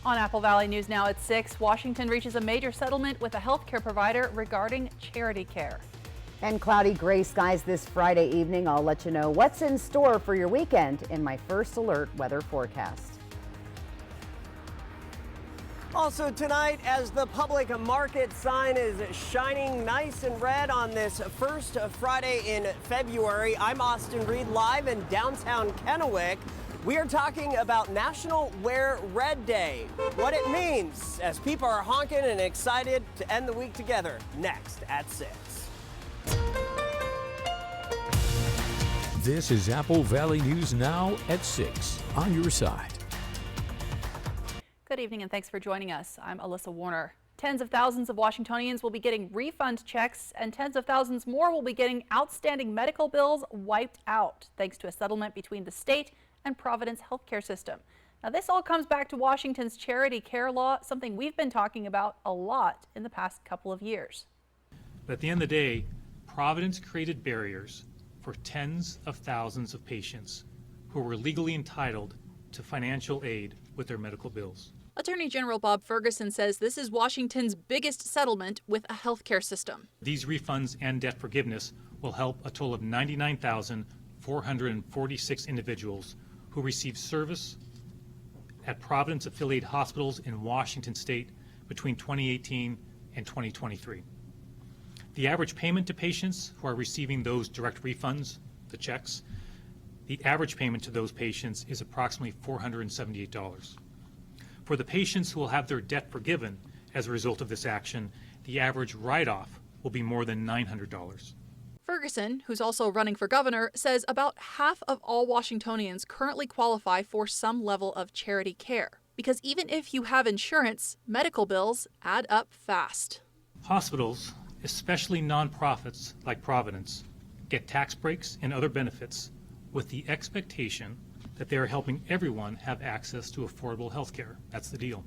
On Apple Valley News Now at 6, Washington reaches a major settlement with a healthcare provider regarding charity care. And cloudy gray skies this Friday evening. I'll let you know what's in store for your weekend in my first alert weather forecast. Also tonight, as the public market sign is shining nice and red on this first Friday in February, I'm Austin Reed live in downtown Kennewick. We are talking about National Wear Red Day, what it means as people are honking and excited to end the week together, next at 6. This is Apple Valley News Now at 6 on your side. Good evening and thanks for joining us. I'm Alyssa Warner. Tens of thousands of Washingtonians will be getting refund checks and tens of thousands more will be getting outstanding medical bills wiped out thanks to a settlement between the state and Providence healthcare system. Now this all comes back to Washington's charity care law, something we've been talking about a lot in the past couple of years. But at the end of the day, Providence created barriers for tens of thousands of patients who were legally entitled to financial aid with their medical bills. Attorney General Bob Ferguson says this is Washington's biggest settlement with a healthcare system. These refunds and debt forgiveness will help a total of 99,446 individuals who receive service at Providence affiliated hospitals in Washington state between 2018 and 2023. The average payment to patients who are receiving those direct refunds, the checks, the average payment to those patients is approximately $478. For the patients who will have their debt forgiven as a result of this action, the average write-off will be more than $900. Ferguson, who's also running for governor, says about half of all Washingtonians currently qualify for some level of charity care. Because even if you have insurance, medical bills add up fast. Hospitals, especially nonprofits like Providence, get tax breaks and other benefits with the expectation that they are helping everyone have access to affordable health care. That's the deal.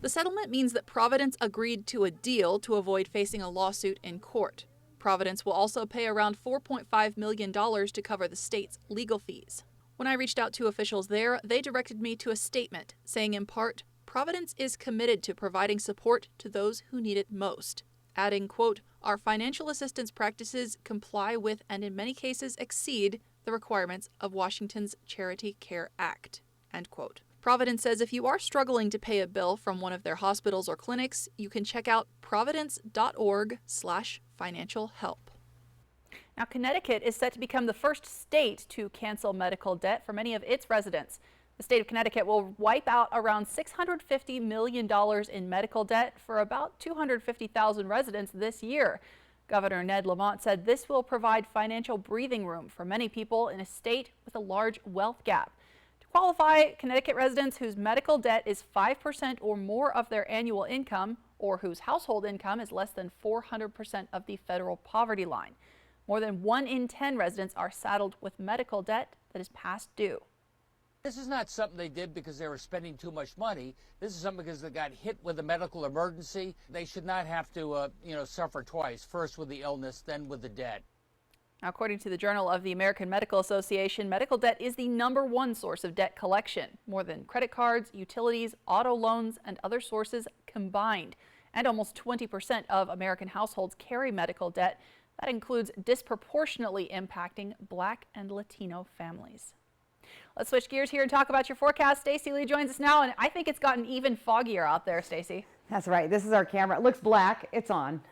The settlement means that Providence agreed to a deal to avoid facing a lawsuit in court. Providence will also pay around $4.5 million to cover the state's legal fees. When I reached out to officials there, they directed me to a statement saying in part, Providence is committed to providing support to those who need it most. Adding, quote, our financial assistance practices comply with and in many cases exceed the requirements of Washington's Charity Care Act, end quote. Providence says if you are struggling to pay a bill from one of their hospitals or clinics, you can check out providence.org/financial help. Now, Connecticut is set to become the first state to cancel medical debt for many of its residents. The state of Connecticut will wipe out around $650 million in medical debt for about 250,000 residents this year. Governor Ned Lamont said this will provide financial breathing room for many people in a state with a large wealth gap. To qualify, Connecticut residents whose medical debt is 5% or more of their annual income or whose household income is less than 400% of the federal poverty line. More than 1 in 10 residents are saddled with medical debt that is past due. This is not something they did because they were spending too much money. This is something because they got hit with a medical emergency. They should not have to, suffer twice, first with the illness, then with the debt. Now, according to the Journal of the American Medical Association, medical debt is the #1 source of debt collection, more than credit cards, utilities, auto loans, and other sources combined. And almost 20% of American households carry medical debt. That includes disproportionately impacting Black and Latino families. Let's switch gears here and talk about your forecast. Stacey Lee joins us now, and I think it's gotten even foggier out there, Stacey. That's right. This is our camera. It looks black. It's on.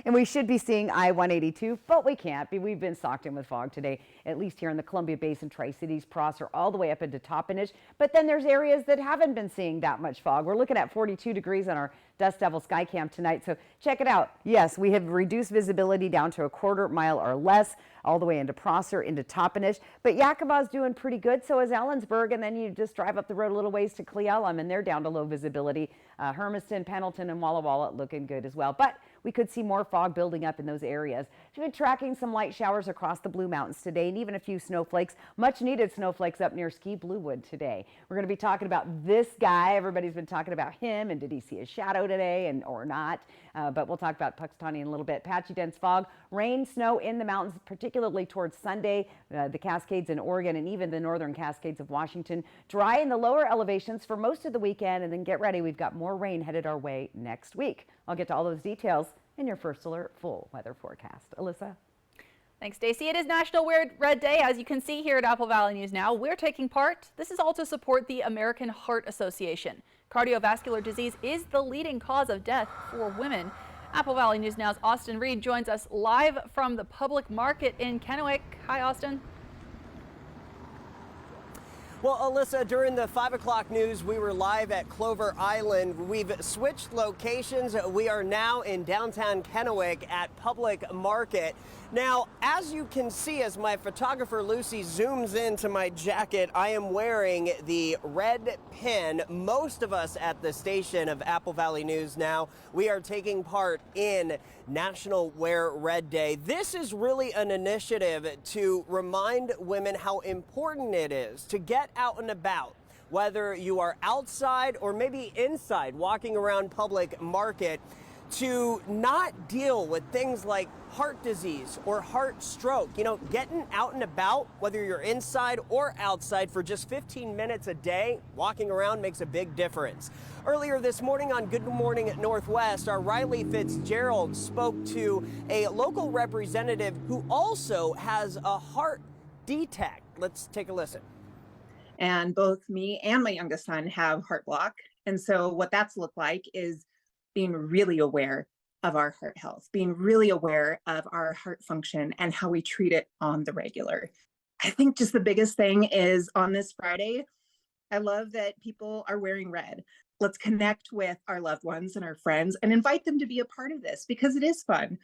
And we should be seeing I-182, but we can't. We've been socked in with fog today, at least here in the Columbia Basin, Tri-Cities, Prosser, all the way up into Toppenish. But then there's areas that haven't been seeing that much fog. We're looking at 42 degrees on our Dust Devil Sky Cam tonight. So check it out. Yes, we have reduced visibility down to a quarter mile or less, all the way into Prosser, into Toppenish. But Yakima's doing pretty good. So is Ellensburg. And then you just drive up the road a little ways to Cle Elum, and they're down to low visibility. Hermiston, Pendleton, and Walla Walla looking good as well. But we could see more fog building up in those areas. We've been tracking some light showers across the Blue Mountains today and even a few snowflakes, much needed snowflakes up near Ski Bluewood today. We're going to be talking about this guy. Everybody's been talking about him, and did he see his shadow today or not? But we'll talk about Puxtani in a little bit. Patchy dense fog, rain, snow in the mountains, particularly towards Sunday, the Cascades in Oregon and even the northern Cascades of Washington. Dry in the lower elevations for most of the weekend, and then get ready. We've got more rain headed our way next week. I'll get to all those details in your First Alert full weather forecast. Alyssa? Thanks, Stacey. It is National Wear Red Day. As you can see here at Apple Valley News Now, we're taking part. This is all to support the American Heart Association. Cardiovascular disease is the leading cause of death for women. Apple Valley News Now's Austin Reed joins us live from the public market in Kennewick. Hi, Austin. Well, Alyssa, during the 5 o'clock news, we were live at Clover Island. We've switched locations. We are now in downtown Kennewick at Public Market. Now, as you can see, as my photographer Lucy zooms into my jacket, I am wearing the red pin. Most of us at the station of Apple Valley News Now, we are taking part in National Wear Red Day. This is really an initiative to remind women how important it is to get out and about, whether you are outside or maybe inside walking around Public Market, to not deal with things like heart disease or heart stroke. You know, getting out and about, whether you're inside or outside, for just 15 minutes a day, walking around makes a big difference. Earlier this morning on Good Morning Northwest, our Riley Fitzgerald spoke to a local representative who also has a heart defect. Let's take a listen. And both me and my youngest son have heart block. And so what that's looked like is being really aware of our heart health, being really aware of our heart function and how we treat it on the regular. I think just the biggest thing is on this Friday, I love that people are wearing red. Let's connect with our loved ones and our friends and invite them to be a part of this because it is fun.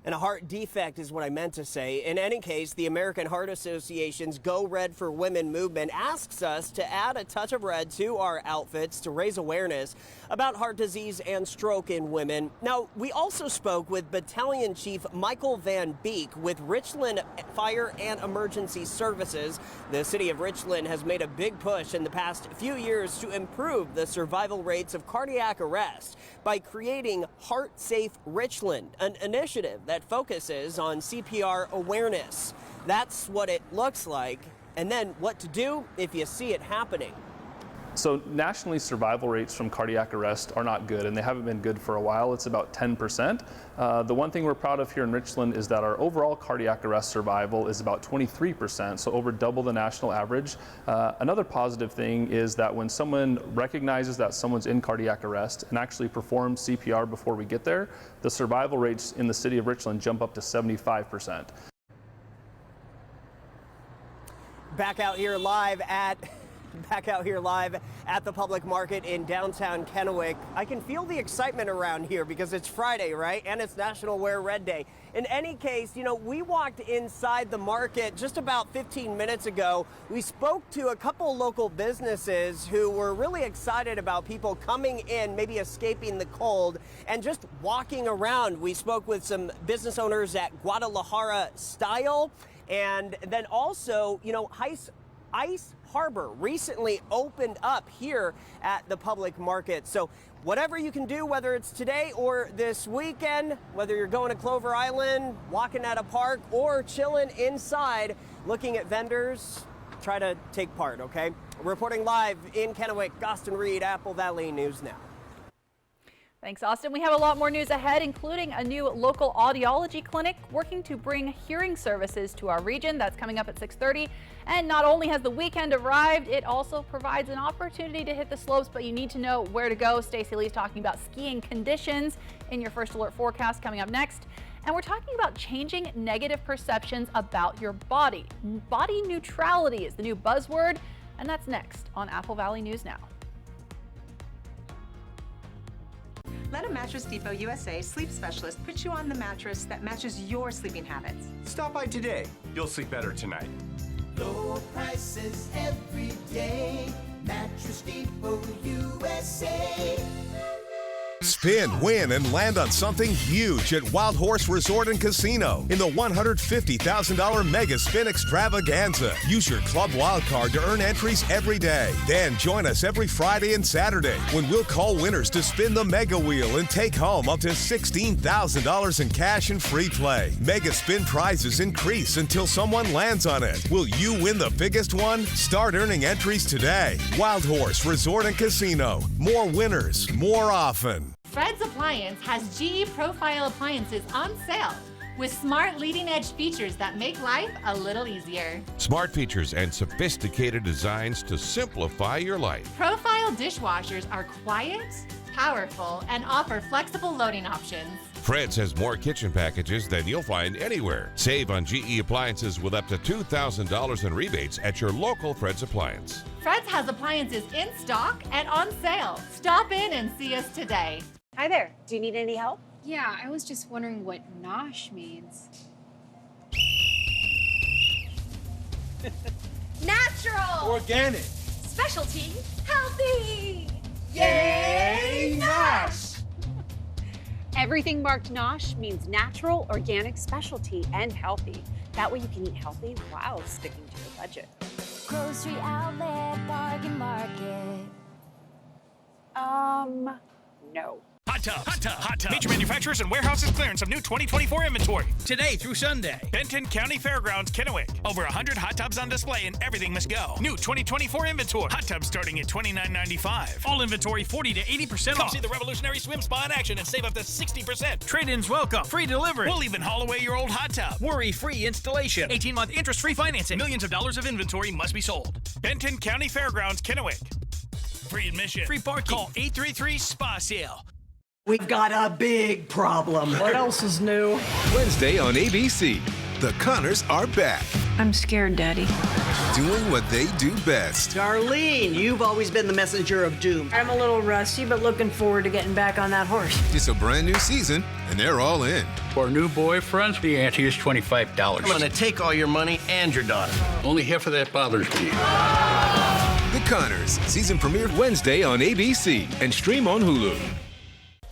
And a heart defect is what I meant to say. In any case, the American Heart Association's Go Red for Women movement asks us to add a touch of red to our outfits to raise awareness about heart disease and stroke in women. Now, we also spoke with Battalion Chief Michael Van Beek with Richland Fire and Emergency Services. The city of Richland has made a big push in the past few years to improve the survival rates of cardiac arrest by creating Heart Safe Richland, an initiative that focuses on CPR awareness. That's what it looks like, and then what to do if you see it happening. So nationally, survival rates from cardiac arrest are not good, and they haven't been good for a while. It's about 10%. The one thing we're proud of here in Richland is that our overall cardiac arrest survival is about 23%, so over double the national average. Another positive thing is that when someone recognizes that someone's in cardiac arrest and actually performs CPR before we get there, the survival rates in the city of Richland jump up to 75%. Back out here live at the public market in downtown Kennewick. I can feel the excitement around here because it's Friday, right? And it's National Wear Red Day. In any case, you know, we walked inside the market just about 15 minutes ago. We spoke to a couple local businesses who were really excited about people coming in, maybe escaping the cold and just walking around. We spoke with some business owners at Guadalajara Style, and then also, you know, Ice Harbor recently opened up here at the public market. So whatever you can do, whether it's today or this weekend, whether you're going to Clover Island, walking at a park, or chilling inside, looking at vendors, try to take part, okay? Reporting live in Kennewick, Austin Reed, Apple Valley News Now. Thanks, Austin. We have a lot more news ahead, including a new local audiology clinic working to bring hearing services to our region. That's coming up at 6:30. And not only has the weekend arrived, it also provides an opportunity to hit the slopes, but you need to know where to go. Stacey Lee's talking about skiing conditions in your First Alert forecast coming up next. And we're talking about changing negative perceptions about your body. Body neutrality is the new buzzword, and that's next on Apple Valley News Now. Let a Mattress Depot USA sleep specialist put you on the mattress that matches your sleeping habits. Stop by today. You'll sleep better tonight. Low prices every day. Mattress Depot USA. Spin, win, and land on something huge at Wild Horse Resort and Casino in the $150,000 Mega Spin Extravaganza. Use your Club Wild Card to earn entries every day. Then join us every Friday and Saturday when we'll call winners to spin the Mega Wheel and take home up to $16,000 in cash and free play. Mega Spin prizes increase until someone lands on it. Will you win the biggest one? Start earning entries today. Wild Horse Resort and Casino. More winners, more often. Fred's Appliance has GE Profile appliances on sale with smart leading-edge features that make life a little easier. Smart features and sophisticated designs to simplify your life. Profile dishwashers are quiet, powerful, and offer flexible loading options. Fred's has more kitchen packages than you'll find anywhere. Save on GE appliances with up to $2,000 in rebates at your local Fred's Appliance. Fred's has appliances in stock and on sale. Stop in and see us today. Hi there. Do you need any help? Yeah, I was just wondering what nosh means. Natural! Organic! Specialty! Healthy! Yay, nosh! Everything marked nosh means natural, organic, specialty, and healthy. That way you can eat healthy while sticking to your budget. Grocery outlet, bargain market. No. Hot Tubs. Hot Tub. Hot Tubs. Major manufacturers and warehouses clearance of new 2024 inventory. Today through Sunday. Benton County Fairgrounds, Kennewick. Over 100 hot tubs on display and everything must go. New 2024 inventory. Hot tubs starting at $29.95. All inventory 40 to 80% off. Come see the revolutionary swim spa in action and save up to 60%. Trade-ins welcome. Free delivery. We'll even haul away your old hot tub. Worry-free installation. 18-month interest-free financing. Millions of dollars of inventory must be sold. Benton County Fairgrounds, Kennewick. Free admission. Free parking. Call 833-SPA-SALE. We've got a big problem. What else is new? Wednesday on ABC, the Connors are back. I'm scared, Daddy. Doing what they do best. Darlene, you've always been the messenger of doom. I'm a little rusty, but looking forward to getting back on that horse. It's a brand new season, and they're all in. For new boyfriends, the ante is $25. I'm gonna take all your money and your daughter. Only half of that bothers me. The Connors, season premiere Wednesday on ABC and stream on Hulu.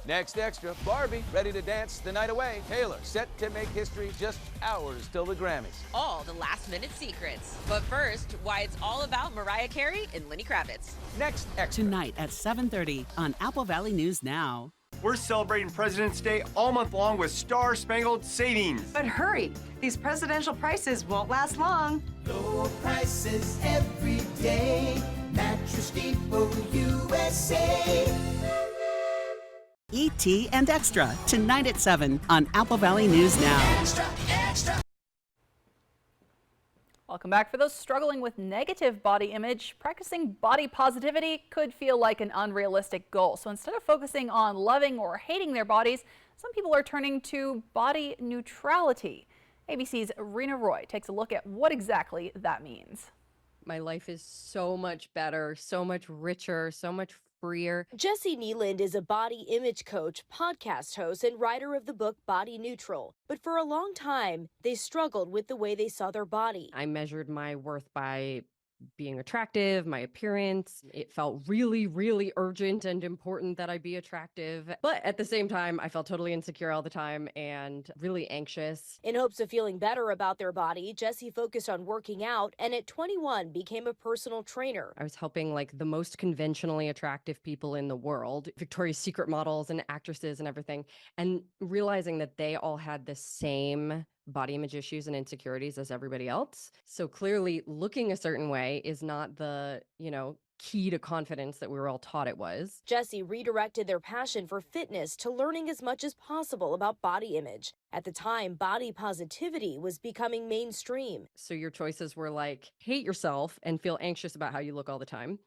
Next extra, Barbie, ready to dance the night away. Taylor, set to make history just hours till the Grammys. All the last-minute secrets. But first, why it's all about Mariah Carey and Lenny Kravitz. Next extra. Tonight at 7:30 on Apple Valley News Now. We're celebrating President's Day all month long with Star-Spangled Savings. But hurry, these presidential prices won't last long. Low prices every day. Mattress Depot USA. E.T. and Extra, tonight at 7 on Apple Valley News Now. Extra, extra. Welcome back. For those struggling with negative body image, practicing body positivity could feel like an unrealistic goal. So instead of focusing on loving or hating their bodies, some people are turning to body neutrality. ABC's Rena Roy takes a look at what exactly that means. My life is so much better, so much richer, so much freer. Jessie Nealand is a body image coach, podcast host, and writer of the book Body Neutral. But for a long time, they struggled with the way they saw their body. I measured my worth by being attractive, my appearance. It felt really, really urgent and important that I be attractive. But at the same time, I felt totally insecure all the time and really anxious. In hopes of feeling better about their body, Jessie focused on working out and at 21 became a personal trainer. I was helping like the most conventionally attractive people in the world, Victoria's Secret models and actresses and everything, and realizing that they all had the same body image issues and insecurities as everybody else. So clearly looking a certain way is not the, key to confidence that we were all taught it was. Jessie redirected their passion for fitness to learning as much as possible about body image. At the time, body positivity was becoming mainstream. So your choices were like, hate yourself and feel anxious about how you look all the time,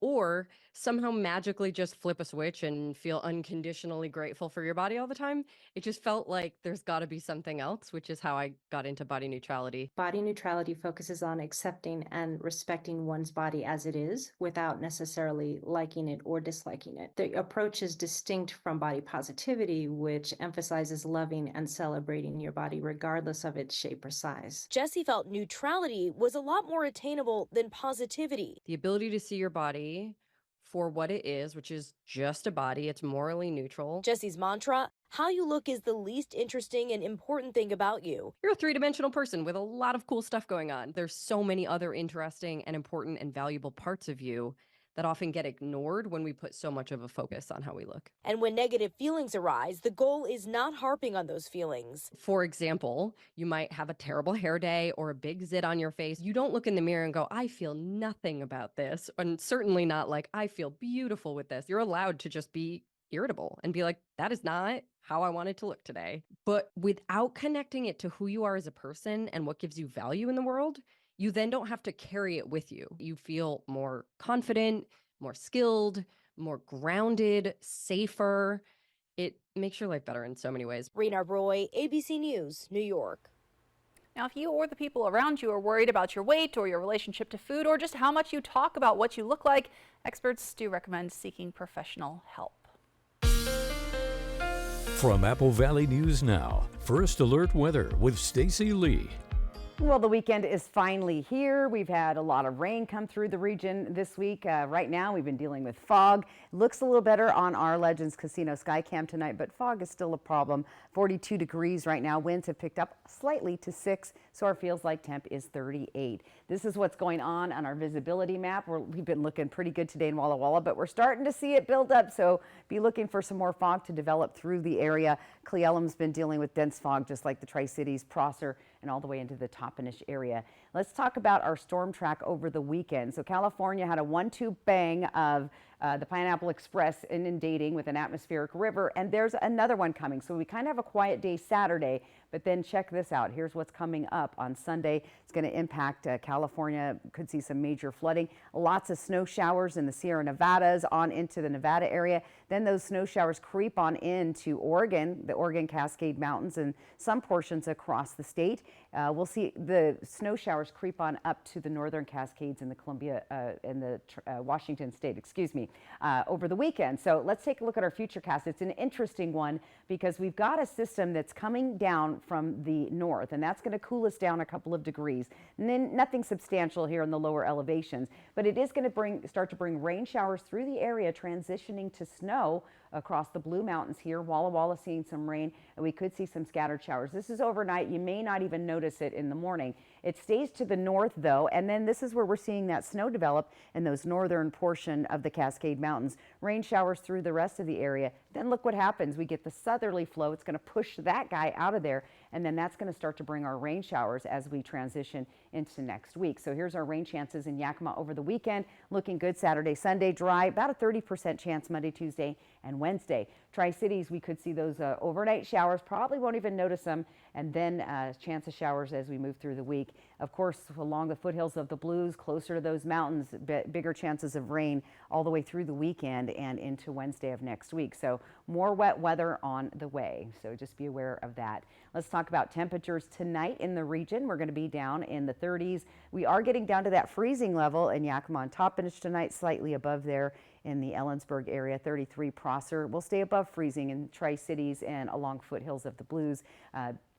or somehow magically just flip a switch and feel unconditionally grateful for your body all the time. It just felt like there's got to be something else, which is how I got into body neutrality. Body neutrality focuses on accepting and respecting one's body as it is without necessarily liking it or disliking it. The approach is distinct from body positivity, which emphasizes loving and celebrating your body regardless of its shape or size. Jessie felt neutrality was a lot more attainable than positivity. The ability to see your body for what it is, which is just a body. It's morally neutral. Jesse's mantra, how you look is the least interesting and important thing about you. You're a three-dimensional person with a lot of cool stuff going on. There's so many other interesting and important and valuable parts of you that often get ignored when we put so much of a focus on how we look. And when negative feelings arise, the goal is not harping on those feelings. For example, you might have a terrible hair day or a big zit on your face. You don't look in the mirror and go, I feel nothing about this. And certainly not like, I feel beautiful with this. You're allowed to just be irritable and be like, that is not how I wanted to look today. But without connecting it to who you are as a person and what gives you value in the world, you then don't have to carry it with you. You feel more confident, more skilled, more grounded, safer. It makes your life better in so many ways. Rena Roy, ABC News, New York. Now, if you or the people around you are worried about your weight or your relationship to food or just how much you talk about what you look like, experts do recommend seeking professional help. From Apple Valley News Now, First Alert Weather with Stacy Lee. Well, the weekend is finally here. We've had a lot of rain come through the region this week. Right now, we've been dealing with fog. Looks a little better on our Legends Casino Skycam tonight, but fog is still a problem. 42 degrees right now. Winds have picked up slightly to 6, so our feels like temp is 38. This is what's going on our visibility map. We've been looking pretty good today in Walla Walla, but we're starting to see it build up, so be looking for some more fog to develop through the area. Cle Elum's been dealing with dense fog just like the Tri-Cities, Prosser, and all the way into the Toppenish area. Let's talk about our storm track over the weekend. So California had a 1-2 bang of the Pineapple Express inundating with an atmospheric river, and there's another one coming. So we kind of have a quiet day Saturday, but then check this out. Here's what's coming up on Sunday. It's going to impact California. Could see some major flooding. Lots of snow showers in the Sierra Nevadas on into the Nevada area. Then those snow showers creep on into Oregon, the Oregon Cascade Mountains, and some portions across the state. We'll see the snow showers creep on up to the northern Cascades in the Columbia and the Washington state, over the weekend. So let's take a look at our futurecast. It's an interesting one because we've got a system that's coming down from the north, and that's going to cool us down a couple of degrees. And then nothing substantial here in the lower elevations, but it is going to start to bring rain showers through the area, transitioning to snow across the Blue Mountains here. Walla Walla seeing some rain, and we could see some scattered showers. This is overnight. You may not even notice it in the morning. It stays to the north, though, and then this is where we're seeing that snow develop in those northern portion of the Cascade Mountains. Rain showers through the rest of the area. Then look what happens. We get the southerly flow. It's going to push that guy out of there, and then that's going to start to bring our rain showers as we transition into next week. So here's our rain chances in Yakima over the weekend. Looking good Saturday, Sunday, dry, about a 30% chance Monday, Tuesday, and Wednesday. Tri-Cities, we could see those overnight showers, probably won't even notice them, and then chance of showers as we move through the week. Of course, along the foothills of the Blues, closer to those mountains, bigger chances of rain all the way through the weekend and into Wednesday of next week. So more wet weather on the way, so just be aware of that. Let's talk about temperatures tonight in the region. We're going to be down in the 30s. We are getting down to that freezing level in Yakima and Toppenish tonight, slightly above there in the Ellensburg area. 33 Prosser will stay above freezing in Tri-Cities and along foothills of the Blues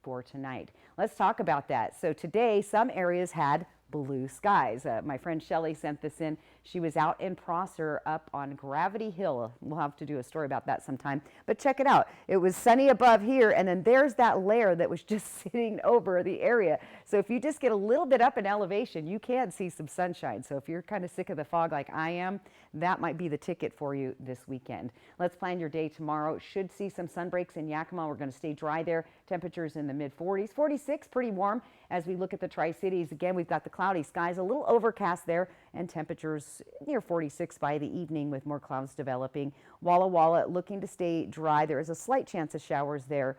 for tonight. Let's talk about that. So today, some areas had blue skies. My friend Shelley sent this in. She was out in Prosser up on Gravity Hill. We'll have to do a story about that sometime, but check it out. It was sunny above here, and then there's that layer that was just sitting over the area. So if you just get a little bit up in elevation, you can see some sunshine. So if you're kind of sick of the fog like I am, that might be the ticket for you this weekend. Let's plan your day tomorrow. Should see some sun breaks in Yakima. We're going to stay dry there. Temperatures in the mid-40s, 46, pretty warm. As we look at the Tri-Cities, again, we've got the cloudy skies, a little overcast there, and temperatures near 46 by the evening with more clouds developing. Walla Walla looking to stay dry. There is a slight chance of showers there.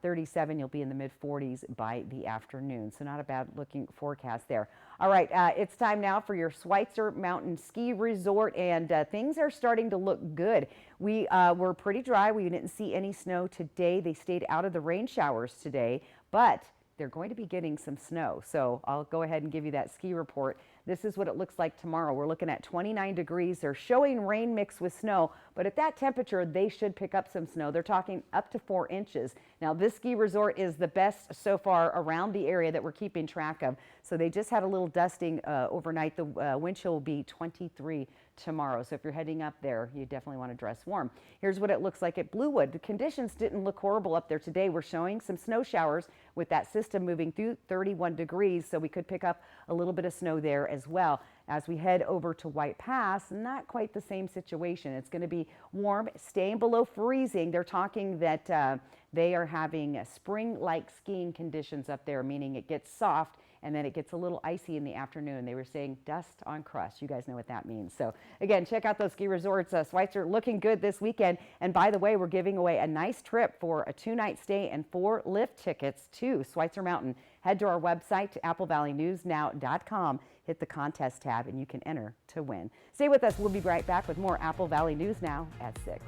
37, you'll be in the mid-40s by the afternoon, so not a bad looking forecast there. All right, it's time now for your Schweitzer Mountain Ski Resort, and things are starting to look good. We were pretty dry. We didn't see any snow today. They stayed out of the rain showers today, but they're going to be getting some snow. So I'll go ahead and give you that ski report. This is what it looks like tomorrow. We're looking at 29 degrees. They're showing rain mixed with snow, but at that temperature, they should pick up some snow. They're talking up to 4 inches. Now, this ski resort is the best so far around the area that we're keeping track of. So they just had a little dusting overnight. The wind chill will be 23 tomorrow. So if you're heading up there, you definitely want to dress warm. Here's what it looks like at Bluewood. The conditions didn't look horrible up there today. We're showing some snow showers with that system moving through 31 degrees. So we could pick up a little bit of snow there as well. As we head over to White Pass, not quite the same situation. It's going to be warm, staying below freezing. They're talking that they are having spring-like skiing conditions up there, meaning it gets soft and then it gets a little icy in the afternoon. They were saying dust on crust. You guys know what that means. So again, check out those ski resorts. Schweitzer looking good this weekend. And by the way, we're giving away a nice trip for a 2-night stay and 4 lift tickets to Schweitzer Mountain. Head to our website, to applevalley.com. Hit the contest tab and you can enter to win. Stay with us. We'll be right back with more Apple Valley News Now at 6.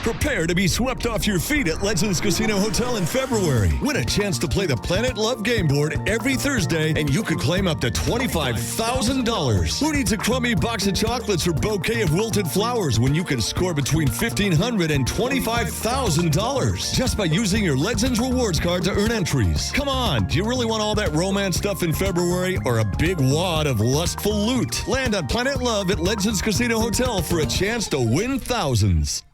Prepare to be swept off your feet at Legends Casino Hotel in February. Win a chance to play the Planet Love game board every Thursday, and you could claim up to $25,000. Who needs a crummy box of chocolates or bouquet of wilted flowers when you can score between $1,500 and $25,000 just by using your Legends rewards card to earn entries? Come on, do you really want all that romance stuff in February or a big wad of lustful loot? Land on Planet Love at Legends Casino Hotel for a chance to win thousands.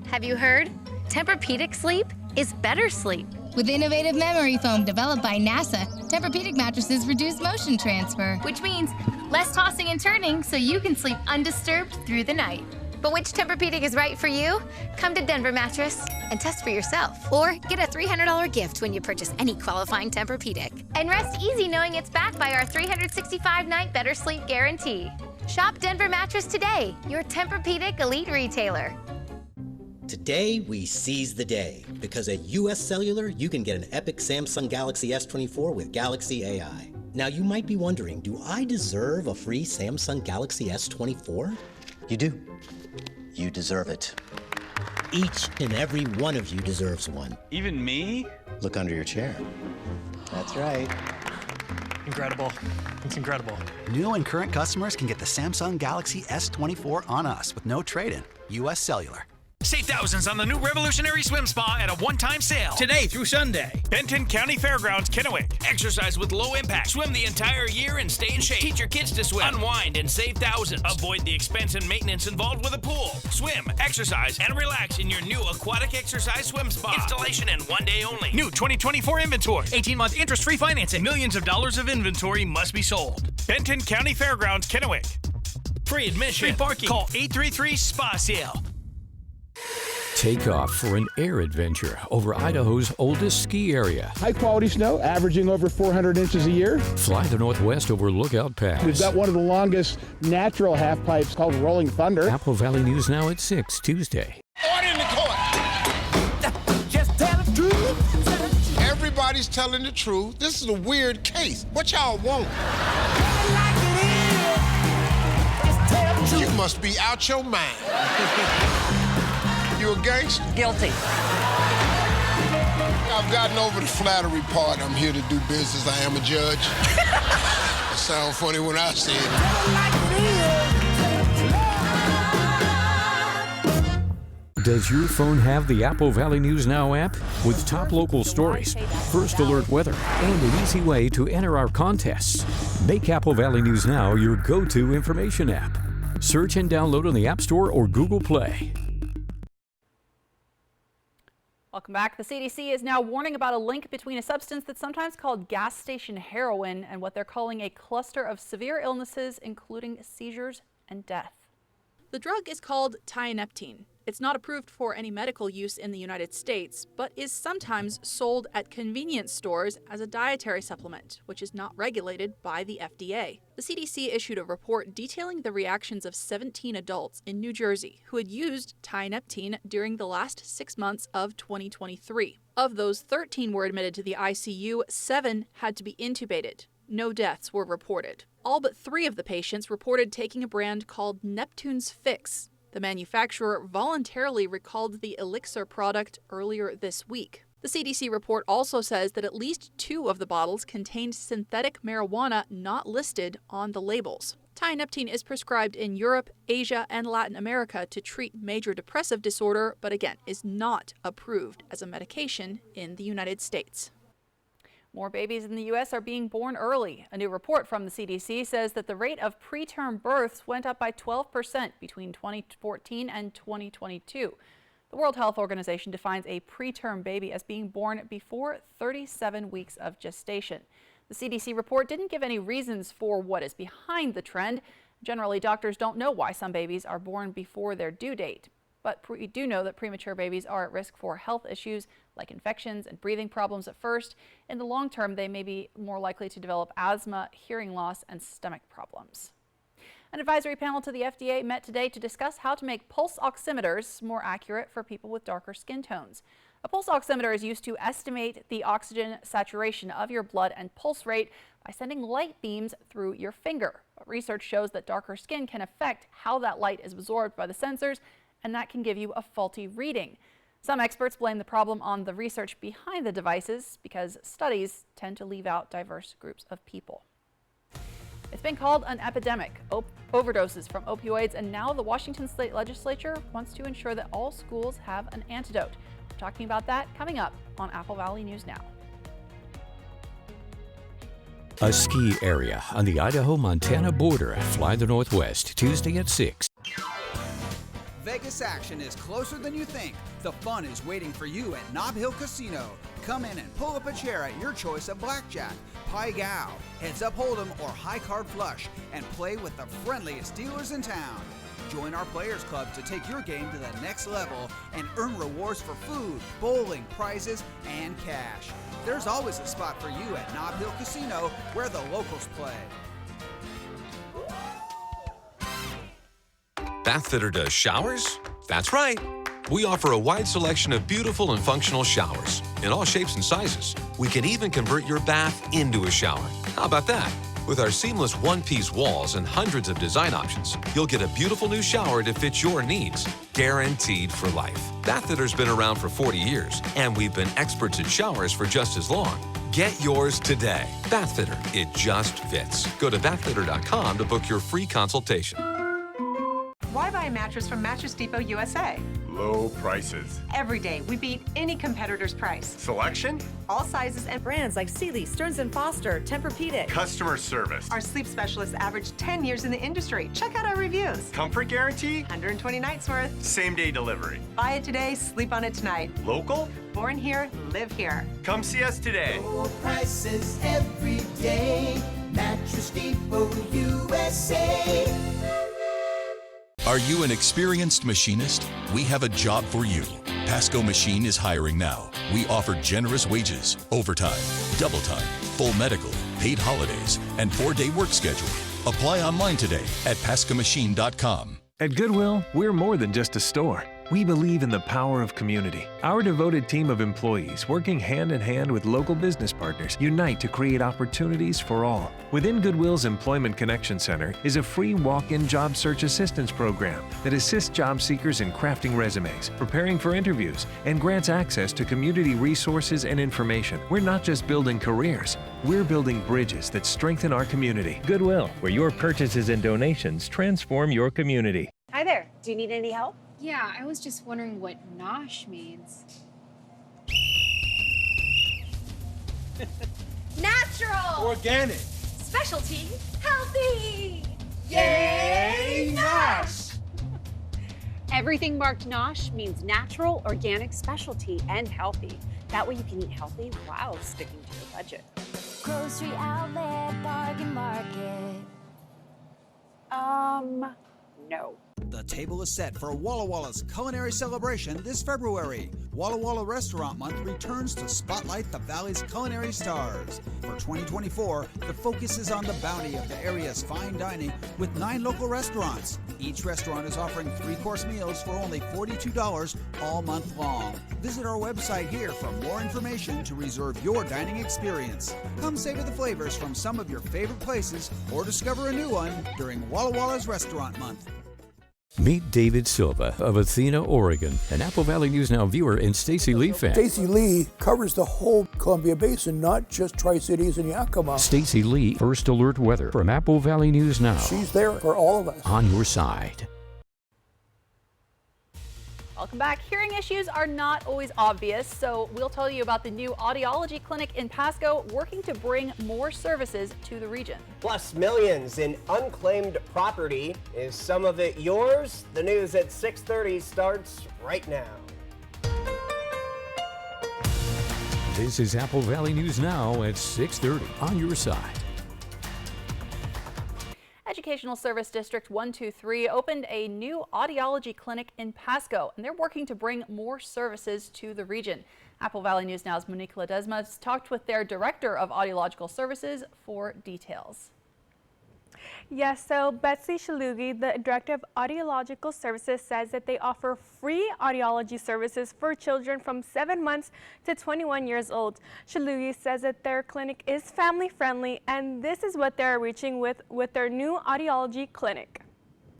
Have you heard? Tempur-Pedic sleep is better sleep. With innovative memory foam developed by NASA, Tempur-Pedic mattresses reduce motion transfer, Which means less tossing and turning so you can sleep undisturbed through the night. But which Tempur-Pedic is right for you? Come to Denver Mattress and test for yourself. Or get a $300 gift when you purchase any qualifying Tempur-Pedic. And rest easy knowing it's backed by our 365-night better sleep guarantee. Shop Denver Mattress today, your Tempur-Pedic elite retailer. Today, we seize the day, because at US Cellular, you can get an epic Samsung Galaxy S24 with Galaxy AI. Now, you might be wondering, do I deserve a free Samsung Galaxy S24? You do. You deserve it. Each and every one of you deserves one. Even me? Look under your chair. That's right. Incredible. It's incredible. New and current customers can get the Samsung Galaxy S24 on us with no trade-in. US Cellular. Save thousands on the new revolutionary swim spa at a one-time sale. Today through Sunday. Benton County Fairgrounds, Kennewick. Exercise with low impact. Swim the entire year and stay in shape. Teach your kids to swim. Unwind and save thousands. Avoid the expense and maintenance involved with a pool. Swim, exercise, and relax in your new aquatic exercise swim spa. Installation and 1 day only. New 2024 inventory. 18-month interest-free financing. Millions of dollars of inventory must be sold. Benton County Fairgrounds, Kennewick. Free admission. Free parking. Call 833-SPA-SALE. Take off for an air adventure over Idaho's oldest ski area. High quality snow, averaging over 400 inches a year. Fly the Northwest over Lookout Pass. We've got one of the longest natural half pipes called Rolling Thunder. Apple Valley News Now at 6 Tuesday. Order in the court. Just tell the truth. Everybody's telling the truth. This is a weird case. What y'all want? You must be out your mind. You a gangster? Guilty. I've gotten over the flattery part. I'm here to do business. I am a judge. It sounds funny when I say it. Does your phone have the Apple Valley News Now app? With top local stories, first alert weather, and an easy way to enter our contests. Make Apple Valley News Now your go-to information app. Search and download on the App Store or Google Play. Welcome back. The CDC is now warning about a link between a substance that's sometimes called gas station heroin and what they're calling a cluster of severe illnesses, including seizures and death. The drug is called tianeptine. It's not approved for any medical use in the United States, but is sometimes sold at convenience stores as a dietary supplement, which is not regulated by the FDA. The CDC issued a report detailing the reactions of 17 adults in New Jersey who had used tianeptine during the last 6 months of 2023. Of those, 13 were admitted to the ICU, 7 had to be intubated. No deaths were reported. All but 3 of the patients reported taking a brand called Neptune's Fix. The manufacturer voluntarily recalled the Elixir product earlier this week. The CDC report also says that at least 2 of the bottles contained synthetic marijuana not listed on the labels. Tianeptine is prescribed in Europe, Asia, and Latin America to treat major depressive disorder, but again, is not approved as a medication in the United States. More babies in the U.S. are being born early. A new report from the CDC says that the rate of preterm births went up by 12% between 2014 and 2022. The World Health Organization defines a preterm baby as being born before 37 weeks of gestation. The CDC report didn't give any reasons for what is behind the trend. Generally, doctors don't know why some babies are born before their due date. But we do know that premature babies are at risk for health issues like infections and breathing problems at first. In the long term, they may be more likely to develop asthma, hearing loss, and stomach problems. An advisory panel to the FDA met today to discuss how to make pulse oximeters more accurate for people with darker skin tones. A pulse oximeter is used to estimate the oxygen saturation of your blood and pulse rate by sending light beams through your finger. But research shows that darker skin can affect how that light is absorbed by the sensors, and that can give you a faulty reading. Some experts blame the problem on the research behind the devices because studies tend to leave out diverse groups of people. It's been called an epidemic, overdoses from opioids, and now the Washington State Legislature wants to ensure that all schools have an antidote. We're talking about that coming up on Apple Valley News Now. A ski area on the Idaho-Montana border. Fly the Northwest, Tuesday at 6. Vegas action is closer than you think. The fun is waiting for you at Nob Hill Casino. Come in and pull up a chair at your choice of blackjack, pie gow, heads up hold'em, or high card flush, and play with the friendliest dealers in town. Join our Players Club to take your game to the next level and earn rewards for food, bowling, prizes, and cash. There's always a spot for you at Nob Hill Casino, where the locals play. Bathfitter does showers? That's right. We offer a wide selection of beautiful and functional showers in all shapes and sizes. We can even convert your bath into a shower. How about that? With our seamless one-piece walls and hundreds of design options, you'll get a beautiful new shower to fit your needs, guaranteed for life. Bathfitter's been around for 40 years, and we've been experts at showers for just as long. Get yours today. Bathfitter, it just fits. Go to bathfitter.com to book your free consultation. Why buy a mattress from Mattress Depot USA? Low prices. Every day, we beat any competitor's price. Selection? All sizes and brands like Sealy, Stearns & Foster, Tempur-Pedic. Customer service. Our sleep specialists average 10 years in the industry. Check out our reviews. Comfort guarantee? 120 nights worth. Same-day delivery. Buy it today, sleep on it tonight. Local? Born here, live here. Come see us today. Low prices every day. Mattress Depot USA. Are you an experienced machinist? We have a job for you. Pasco Machine is hiring now. We offer generous wages, overtime, double time, full medical, paid holidays, and 4-day work schedule. Apply online today at pascomachine.com. At Goodwill, we're more than just a store. We believe in the power of community. Our devoted team of employees, working hand in hand with local business partners, unite to create opportunities for all. Within Goodwill's Employment Connection Center is a free walk-in job search assistance program that assists job seekers in crafting resumes, preparing for interviews, and grants access to community resources and information. We're not just building careers, we're building bridges that strengthen our community. Goodwill, where your purchases and donations transform your community. Hi there. Do you need any help? Yeah, I was just wondering what nosh means. Natural! Organic! Specialty! Healthy! Yay, Nosh! Everything marked Nosh means natural, organic, specialty, and healthy. That way you can eat healthy while sticking to your budget. Grocery outlet, bargain market. No. The table is set for Walla Walla's culinary celebration this February. Walla Walla Restaurant Month returns to spotlight the Valley's culinary stars. For 2024, the focus is on the bounty of the area's fine dining with 9 local restaurants. Each restaurant is offering 3-course meals for only $42 all month long. Visit our website here for more information to reserve your dining experience. Come savor the flavors from some of your favorite places or discover a new one during Walla Walla's Restaurant Month. Meet David Silva of Athena, Oregon, an Apple Valley News Now viewer and Stacy Lee fan. Stacy Lee covers the whole Columbia Basin, not just Tri-Cities and Yakima. Stacy Lee, First Alert Weather from Apple Valley News Now. She's there for all of us. On your side. Welcome back. Hearing issues are not always obvious, so we'll tell you about the new audiology clinic in Pasco working to bring more services to the region. Plus millions in unclaimed property. Is some of it yours? The news at 6:30 starts right now. This is Apple Valley News Now at 6:30 on your side. Educational Service District 123 opened a new audiology clinic in Pasco, and they're working to bring more services to the region. Apple Valley News Now's Monique Ledesma has talked with their Director of Audiological Services for details. Yes, so Betsy Shalugi, the Director of Audiological Services, says that they offer free audiology services for children from 7 months to 21 years old. Shalugi says that their clinic is family friendly, and this is what they're reaching with their new audiology clinic.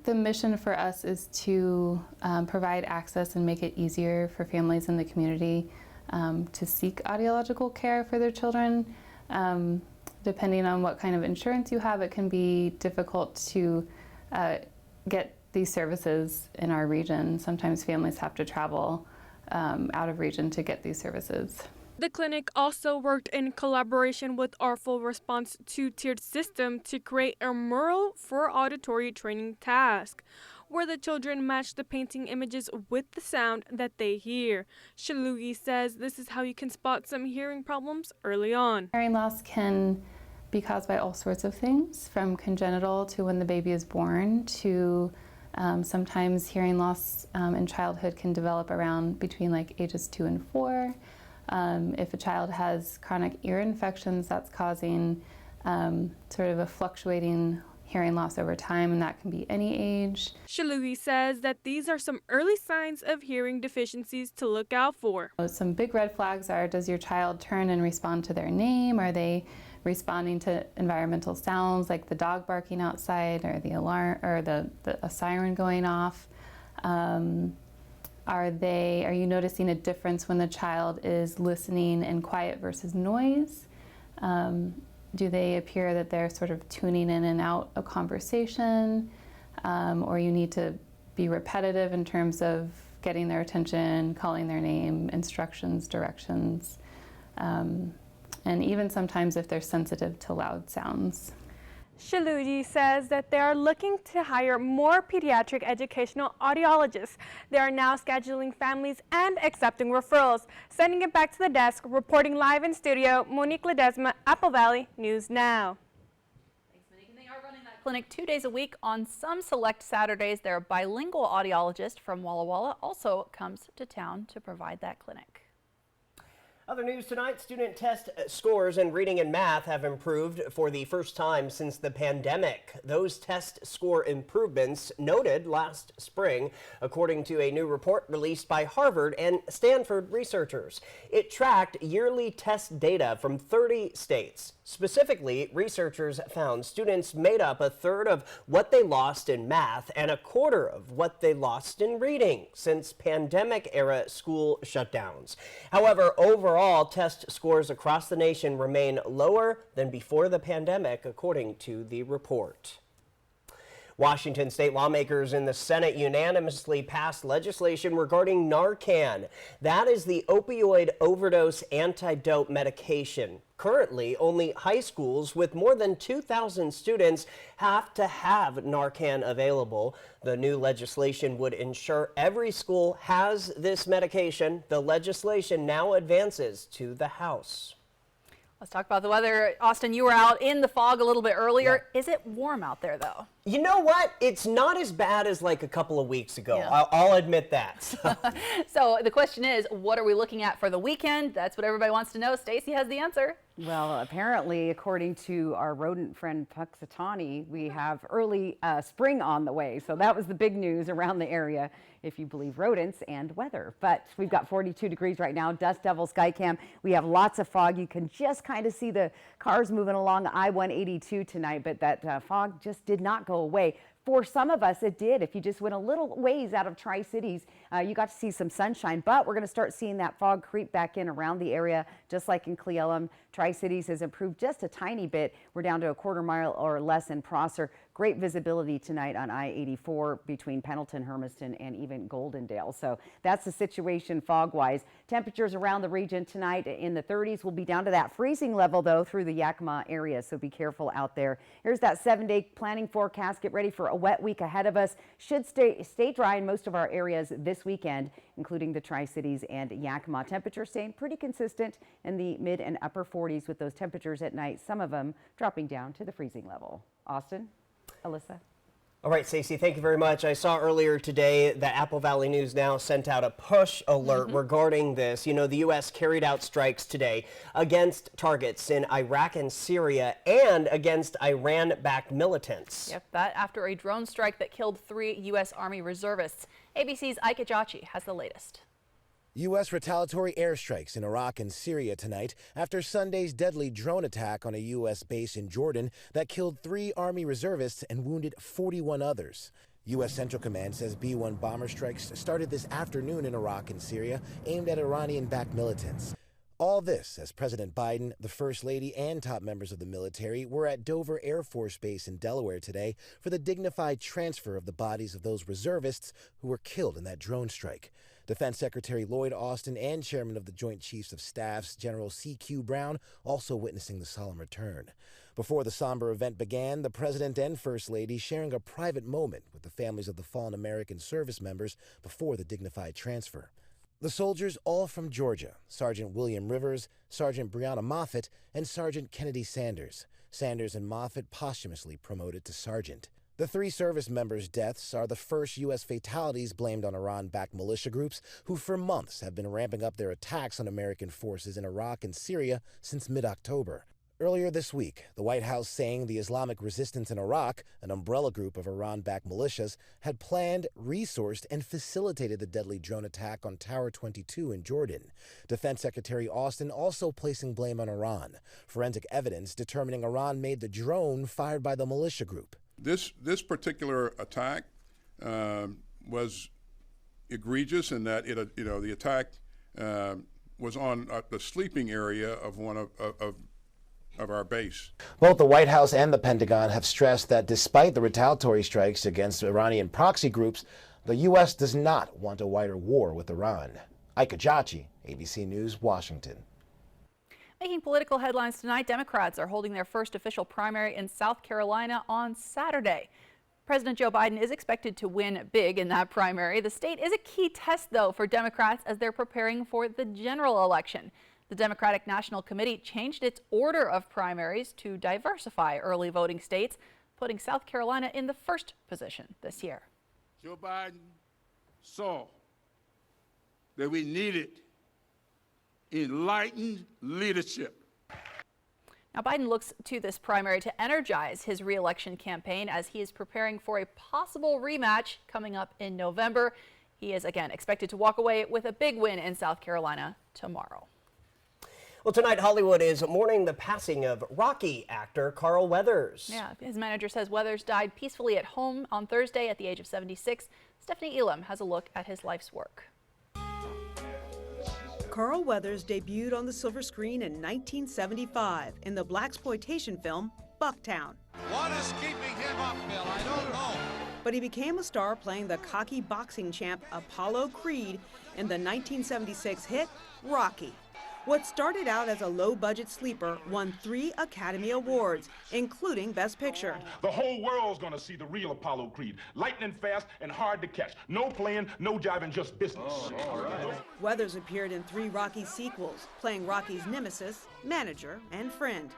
The mission for us is to provide access and make it easier for families in the community to seek audiological care for their children. Depending on what kind of insurance you have, it can be difficult to get these services in our region. Sometimes families have to travel out of region to get these services. The clinic also worked in collaboration with Artful Response two-tiered system to create a mural for auditory training task, where the children match the painting images with the sound that they hear. Shalugi says this is how you can spot some hearing problems early on. Hearing loss can be caused by all sorts of things, from congenital to when the baby is born to sometimes hearing loss in childhood can develop around between like ages 2 and 4. If a child has chronic ear infections, that's causing sort of a fluctuating hearing loss over time, and that can be any age. Shalugi says that these are some early signs of hearing deficiencies to look out for. Some big red flags are, does your child turn and respond to their name? Are they responding to environmental sounds like the dog barking outside or the alarm or a siren going off? Are you noticing a difference when the child is listening in quiet versus noise? Do they appear that they're sort of tuning in and out a conversation? Or you need to be repetitive in terms of getting their attention, calling their name, instructions, directions, and even sometimes if they're sensitive to loud sounds. Shalugi says that they are looking to hire more pediatric educational audiologists. They are now scheduling families and accepting referrals. Sending it back to the desk, reporting live in studio, Monique Ledesma, Apple Valley News Now. Thanks, Monique. And they are running that clinic 2 days a week on some select Saturdays. Their bilingual audiologist from Walla Walla also comes to town to provide that clinic. Other news tonight, student test scores in reading and math have improved for the first time since the pandemic. Those test score improvements noted last spring, according to a new report released by Harvard and Stanford researchers. It tracked yearly test data from 30 states. Specifically, researchers found students made up a third of what they lost in math and a quarter of what they lost in reading since pandemic-era school shutdowns. However, overall test scores across the nation remain lower than before the pandemic, according to the report. Washington state lawmakers in the Senate unanimously passed legislation regarding Narcan. That is the opioid overdose antidote medication. Currently, only high schools with more than 2,000 students have to have Narcan available. The new legislation would ensure every school has this medication. The legislation now advances to the House. Let's talk about the weather. Austin, you were out in the fog a little bit earlier. Yeah. Is it warm out there, though? You know what? It's not as bad as like a couple of weeks ago. Yeah. I'll admit that. So the question is, what are we looking at for the weekend? That's what everybody wants to know. Stacy has the answer. Well, apparently, according to our rodent friend Puxatani, we have early spring on the way. So that was the big news around the area, if you believe rodents and weather. But we've got 42 degrees right now, dust devil skycam. We have lots of fog. You can just kind of see the cars moving along I-182 tonight, but that fog just did not go away. for some of us, it did. If you just went a little ways out of Tri-Cities, you got to see some sunshine. But we're going to start seeing that fog creep back in around the area, just like in Cle Elum. Tri-Cities has improved just a tiny bit. We're down to a quarter mile or less in Prosser. Great visibility tonight on I-84 between Pendleton, Hermiston, and even Goldendale. So that's the situation fog-wise. Temperatures around the region tonight in the 30s. Will be down to that freezing level, though, through the Yakima area. So be careful out there. Here's that 7-day planning forecast. Get ready for a wet week ahead of us. Should stay dry in most of our areas this weekend, including the Tri-Cities and Yakima. Temperatures staying pretty consistent in the mid and upper 40s with those temperatures at night, some of them dropping down to the freezing level. Austin, Alyssa. All right, Stacey, thank you very much. I saw earlier today that Apple Valley News Now sent out a push alert regarding this. You know, the U.S. carried out strikes today against targets in Iraq and Syria and against Iran-backed militants. Yep, that after a drone strike that killed 3 U.S. Army reservists. ABC's Ike Ajachi has the latest. U.S. retaliatory airstrikes in Iraq and Syria tonight after Sunday's deadly drone attack on a U.S. base in Jordan that killed 3 Army reservists and wounded 41 others. U.S. Central Command says B-1 bomber strikes started this afternoon in Iraq and Syria aimed at Iranian-backed militants. All this as President Biden, the First Lady, and top members of the military were at Dover Air Force Base in Delaware today for the dignified transfer of the bodies of those reservists who were killed in that drone strike. Defense Secretary Lloyd Austin and Chairman of the Joint Chiefs of Staffs, General C.Q. Brown, also witnessing the solemn return. Before the somber event began, the President and First Lady sharing a private moment with the families of the fallen American service members before the dignified transfer. The soldiers, all from Georgia: Sergeant William Rivers, Sergeant Breonna Moffett, and Sergeant Kennedy Sanders. Sanders and Moffett posthumously promoted to sergeant. The 3 service members' deaths are the first U.S. fatalities blamed on Iran-backed militia groups who for months have been ramping up their attacks on American forces in Iraq and Syria since mid-October. Earlier this week, the White House saying the Islamic Resistance in Iraq, an umbrella group of Iran-backed militias, had planned, resourced, and facilitated the deadly drone attack on Tower 22 in Jordan. Defense Secretary Austin also placing blame on Iran. Forensic evidence determining Iran made the drone fired by the militia group. This particular attack was egregious in that the attack was on the sleeping area of one of our base. Both the White House and the Pentagon have stressed that despite the retaliatory strikes against Iranian proxy groups, the U.S. does not want a wider war with Iran. Ike Ajachi, ABC News, Washington. Making political headlines tonight, Democrats are holding their first official primary in South Carolina on Saturday. President Joe Biden is expected to win big in that primary. The state is a key test, though, for Democrats as they're preparing for the general election. The Democratic National Committee changed its order of primaries to diversify early voting states, putting South Carolina in the first position this year. Joe Biden saw that we needed enlightened leadership. Now, Biden looks to this primary to energize his re-election campaign as he is preparing for a possible rematch coming up in November. He is again expected to walk away with a big win in South Carolina tomorrow. Well, tonight Hollywood is mourning the passing of Rocky actor Carl Weathers. Yeah, his manager says Weathers died peacefully at home on Thursday at the age of 76. Stephanie Elam has a look at his life's work. Carl Weathers debuted on the silver screen in 1975 in the blaxploitation film Bucktown. What is keeping him up, Bill? I don't know. But he became a star playing the cocky boxing champ Apollo Creed in the 1976 hit Rocky. What started out as a low-budget sleeper won 3 Academy Awards, including Best Picture. The whole world's gonna see the real Apollo Creed. Lightning fast and hard to catch. No playing, no jiving, just business. Weathers appeared in 3 Rocky sequels, playing Rocky's nemesis, manager, and friend.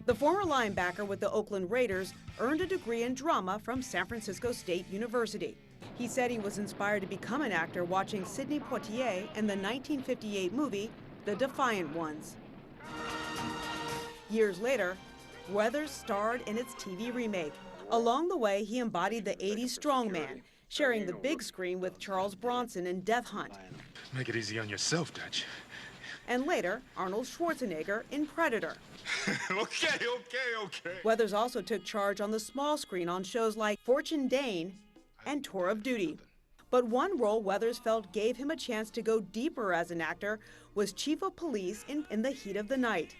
The former linebacker with the Oakland Raiders earned a degree in drama from San Francisco State University. He said he was inspired to become an actor watching Sidney Poitier in the 1958 movie, The Defiant Ones. Years later, Weathers starred in its TV remake. Along the way, he embodied the 80s strongman, sharing the big screen with Charles Bronson in Death Hunt. Make it easy on yourself, Dutch. and later Arnold Schwarzenegger in Predator. Okay. Weathers also took charge on the small screen on shows like Fortune Dane and Tour of Duty. But one role Weathers felt gave him a chance to go deeper as an actor was Chief of Police in The Heat of the Night.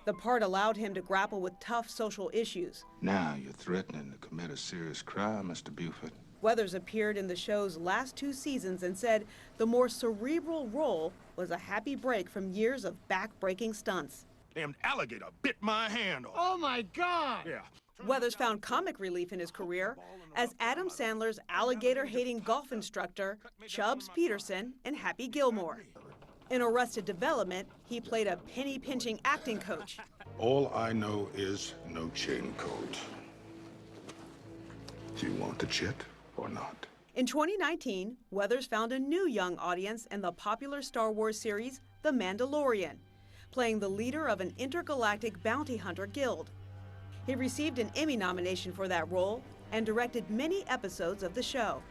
The part allowed him to grapple with tough social issues. Now you're threatening to commit a serious crime, Mr. Buford. Weathers appeared in the show's last 2 seasons and said the more cerebral role was a happy break from years of back-breaking stunts. Damn alligator bit my hand off. Oh my God! Yeah. Weathers found comic relief in his career as Adam Sandler's alligator-hating golf instructor, Chubbs Peterson, in Happy Gilmore. In Arrested Development, he played a penny-pinching acting coach. All I know is no chain code. Do you want the chit or not? In 2019, Weathers found a new young audience in the popular Star Wars series, The Mandalorian, playing the leader of an intergalactic bounty hunter guild. He received an Emmy nomination for that role and directed many episodes of the show.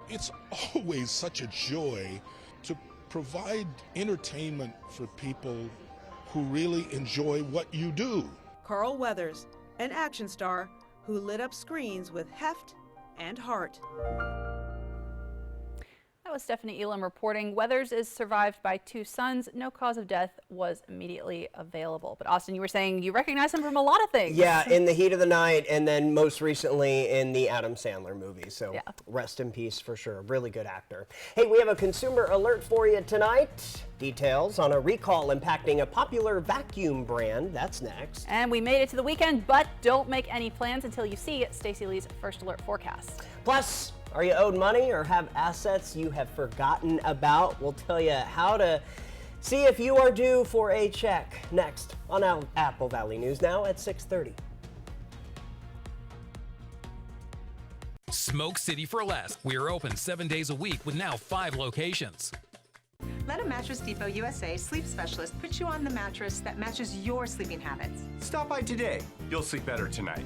It's always such a joy to provide entertainment for people who really enjoy what you do. Carl Weathers, an action star who lit up screens with heft and heart. That was Stephanie Elam reporting. Weathers is survived by 2 sons. No cause of death was immediately available. But Austin, you were saying you recognize him from a lot of things. Yeah, in The Heat of the Night, and then most recently in the Adam Sandler movie. So yeah. Rest in peace for sure. Really good actor. Hey, we have a consumer alert for you tonight. Details on a recall impacting a popular vacuum brand. That's next. And we made it to the weekend, but don't make any plans until you see Stacey Lee's First Alert forecast. Plus, are you owed money or have assets you have forgotten about? We'll tell you how to see if you are due for a check next on Apple Valley News Now at 6:30. Smoke City for Less. We are open 7 days a week with now 5 locations. Let a Mattress Depot USA sleep specialist put you on the mattress that matches your sleeping habits. Stop by today. You'll sleep better tonight.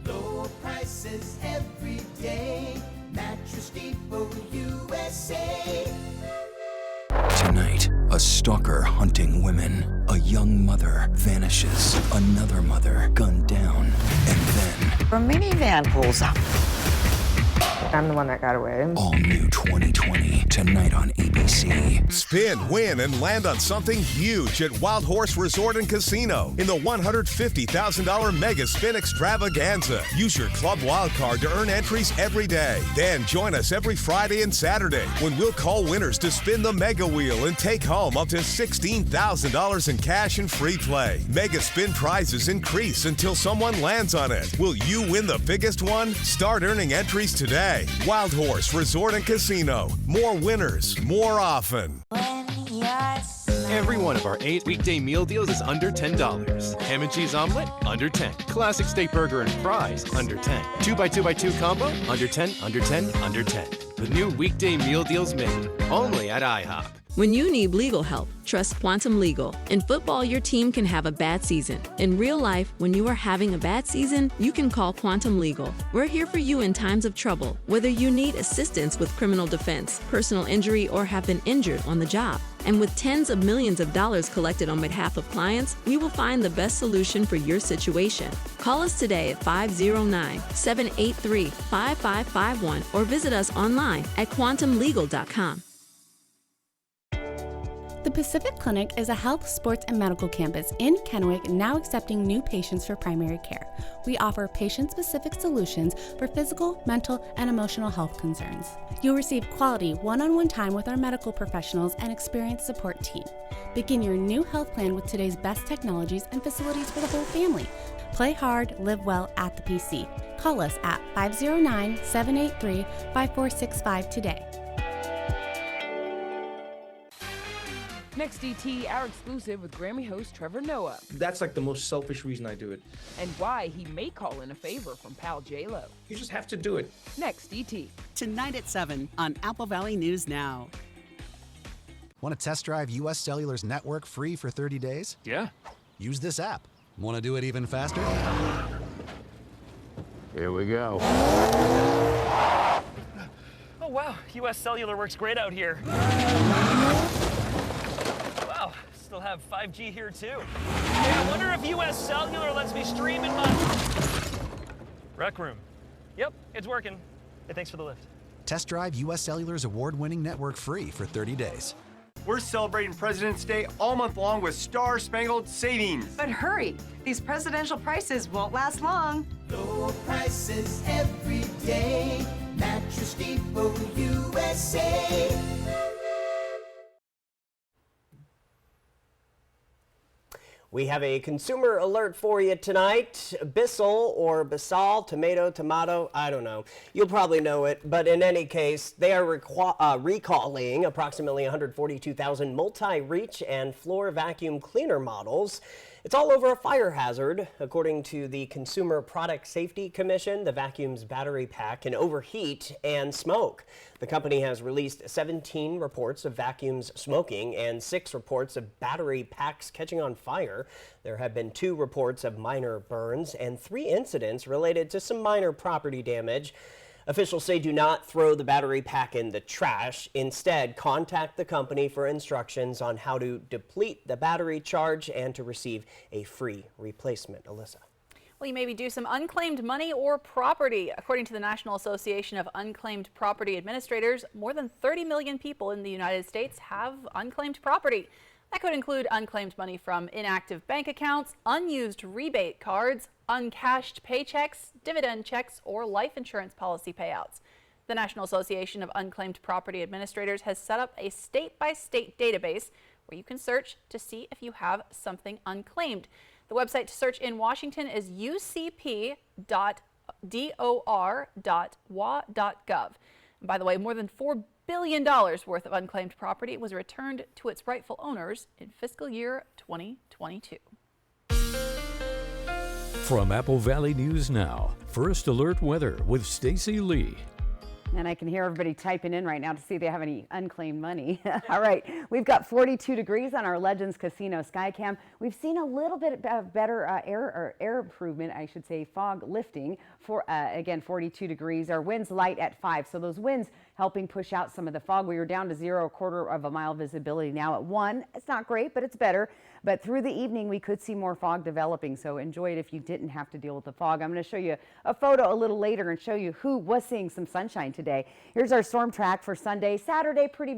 Low prices every day. Mattress Depot USA. Tonight, a stalker hunting women. A young mother vanishes. Another mother gunned down. And then a minivan pulls up. I'm the one that got away. All new 2020, tonight on ABC. Spin, win, and land on something huge at Wild Horse Resort and Casino in the $150,000 Mega Spin Extravaganza. Use your Club Wild Card to earn entries every day. Then join us every Friday and Saturday when we'll call winners to spin the Mega Wheel and take home up to $16,000 in cash and free play. Mega Spin prizes increase until someone lands on it. Will you win the biggest one? Start earning entries today. Wild Horse Resort and Casino. More winners, more often. Every one of our 8 weekday meal deals is under $10. Ham and cheese omelet, under 10. Classic steak burger and fries, under 10. 2x2x2 combo, under 10, under 10, under 10. The new weekday meal deals menu, only at IHOP. When you need legal help, trust Quantum Legal. In football, your team can have a bad season. In real life, when you are having a bad season, you can call Quantum Legal. We're here for you in times of trouble, whether you need assistance with criminal defense, personal injury, or have been injured on the job. And with tens of millions of dollars collected on behalf of clients, we will find the best solution for your situation. Call us today at 509-783-5551 or visit us online at quantumlegal.com. The Pacific Clinic is a health, sports, and medical campus in Kennewick now accepting new patients for primary care. We offer patient-specific solutions for physical, mental, and emotional health concerns. You'll receive quality one-on-one time with our medical professionals and experienced support team. Begin your new health plan with today's best technologies and facilities for the whole family. Play hard, live well at the PC. Call us at 509-783-5465 today. Next DT, our exclusive with Grammy host Trevor Noah. That's like the most selfish reason I do it. And why he may call in a favor from pal J-Lo. You just have to do it. Next DT. Tonight at 7 on Apple Valley News Now. Want to test drive U.S. Cellular's network free for 30 days? Yeah. Use this app. Want to do it even faster? Here we go. Oh, wow. U.S. Cellular works great out here. they'll have 5G here too. Hey, I wonder if US Cellular lets me stream in my rec room. Yep, it's working. Hey, thanks for the lift. Test drive US Cellular's award-winning network free for 30 days. We're celebrating President's Day all month long with star-spangled savings. But hurry, these presidential prices won't last long. Low prices every day. Mattress Depot USA. We have a consumer alert for you tonight. Bissell or Bissell, tomato, I don't know. You'll probably know it, but in any case, they are recalling approximately 142,000 multi-reach and floor vacuum cleaner models. It's all over a fire hazard. According to the Consumer Product Safety Commission, the vacuum's battery pack can overheat and smoke. The company has released 17 reports of vacuums smoking and 6 reports of battery packs catching on fire. There have been 2 reports of minor burns and 3 incidents related to some minor property damage. Officials say do not throw the battery pack in the trash. Instead, contact the company for instructions on how to deplete the battery charge and to receive a free replacement. Alyssa. Well, you maybe do some unclaimed money or property. According to the National Association of Unclaimed Property Administrators, more than 30 million people in the United States have unclaimed property. That could include unclaimed money from inactive bank accounts, unused rebate cards, uncashed paychecks, dividend checks, or life insurance policy payouts. The National Association of Unclaimed Property Administrators has set up a state-by-state database where you can search to see if you have something unclaimed. The website to search in Washington is ucp.dor.wa.gov. And by the way, more than $4 billion worth of unclaimed property was returned to its rightful owners in fiscal year 2022. From Apple Valley News Now, First Alert Weather with Stacy Lee. And I can hear everybody typing in right now to see if they have any unclaimed money. All right, we've got 42 degrees on our Legends Casino Skycam. We've seen a little bit of better air improvement, I should say, fog lifting. For again, 42 degrees. Our winds light at 5, so those winds helping push out some of the fog. We were down to 0, a quarter of a mile visibility now at 1. It's not great, but it's better. But through the evening, we could see more fog developing, so enjoy it if you didn't have to deal with the fog. I'm going to show you a photo a little later and show you who was seeing some sunshine today. Here's our storm track for Sunday. Saturday, pretty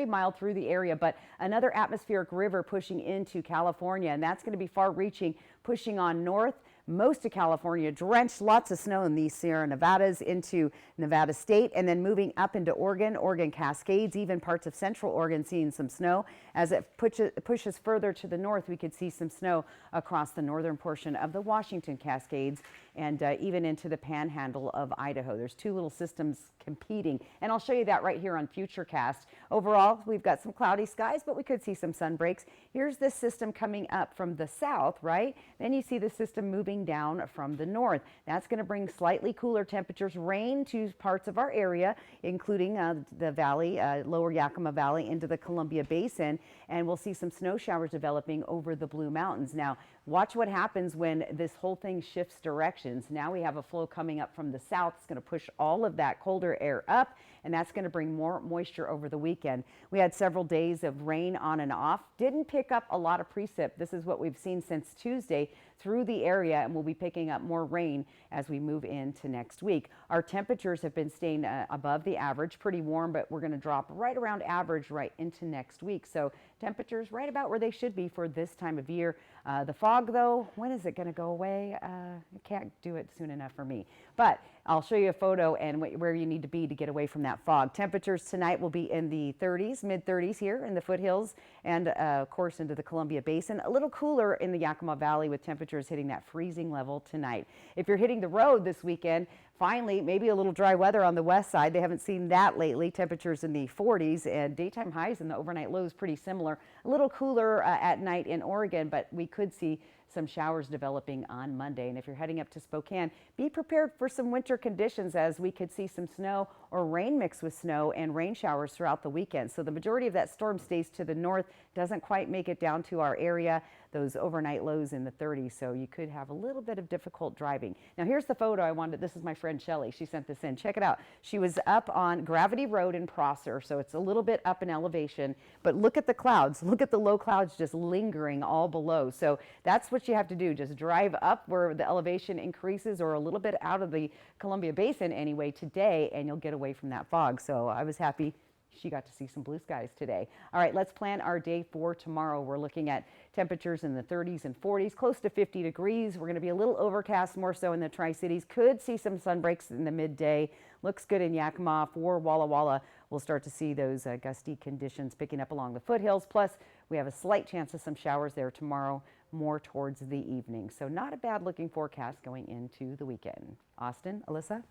mild through the area, but another atmospheric river pushing into California, and that's going to be far-reaching, pushing on north. Most of California drenched, lots of snow in these Sierra Nevadas into Nevada State, and then moving up into Oregon, Oregon Cascades, even parts of central Oregon seeing some snow. As it pushes further to the north, we could see some snow across the northern portion of the Washington Cascades and even into the panhandle of Idaho. There's 2 little systems competing, and I'll show you that right here on Futurecast. Overall, we've got some cloudy skies, but we could see some sun breaks. Here's this system coming up from the south, right? Then you see the system moving down from the north. That's going to bring slightly cooler temperatures, rain to parts of our area, including the valley, lower Yakima Valley into the Columbia Basin, and we'll see some snow showers developing over the Blue Mountains. Now, watch what happens when this whole thing shifts directions. Now we have a flow coming up from the south. It's going to push all of that colder air up, and that's going to bring more moisture over the weekend. We had several days of rain on and off. Didn't pick up a lot of precip. This is what we've seen since Tuesday through the area, and we'll be picking up more rain as we move into next week. Our temperatures have been staying above the average, pretty warm, but we're going to drop right around average right into next week. So temperatures right about where they should be for this time of year. The fog, though, when is it going to go away? I can't do it soon enough for me. But I'll show you a photo and where you need to be to get away from that fog. Temperatures tonight will be in the 30s, mid-30s here in the foothills and, of course, into the Columbia Basin. A little cooler in the Yakima Valley with temperatures hitting that freezing level tonight. If you're hitting the road this weekend, finally, maybe a little dry weather on the west side. They haven't seen that lately. Temperatures in the 40s and daytime highs and the overnight lows pretty similar. A little cooler at night in Oregon, but we could see some showers developing on Monday. And if you're heading up to Spokane, be prepared for some winter conditions as we could see some snow or rain mixed with snow and rain showers throughout the weekend. So the majority of that storm stays to the north, doesn't quite make it down to our area. those overnight lows in the 30s, so you could have a little bit of difficult driving. Now here's the photo I wanted. This is my friend Shelly. She sent this in. Check it out. She was up on Gravity Road in Prosser, so it's a little bit up in elevation, but look at the clouds. Look at the low clouds just lingering all below. So that's what you have to do. Just drive up where the elevation increases, or a little bit out of the Columbia Basin anyway today, and you'll get away from that fog. So I was happy she got to see some blue skies today. All right, let's plan our day for tomorrow. We're looking at temperatures in the 30s and 40s, close to 50 degrees. We're going to be a little overcast, more so in the Tri-Cities. Could see some sun breaks in the midday. Looks good in Yakima. For Walla Walla, we'll start to see those gusty conditions picking up along the foothills. Plus, we have a slight chance of some showers there tomorrow, more towards the evening. So not a bad looking forecast going into the weekend. Austin, Alyssa?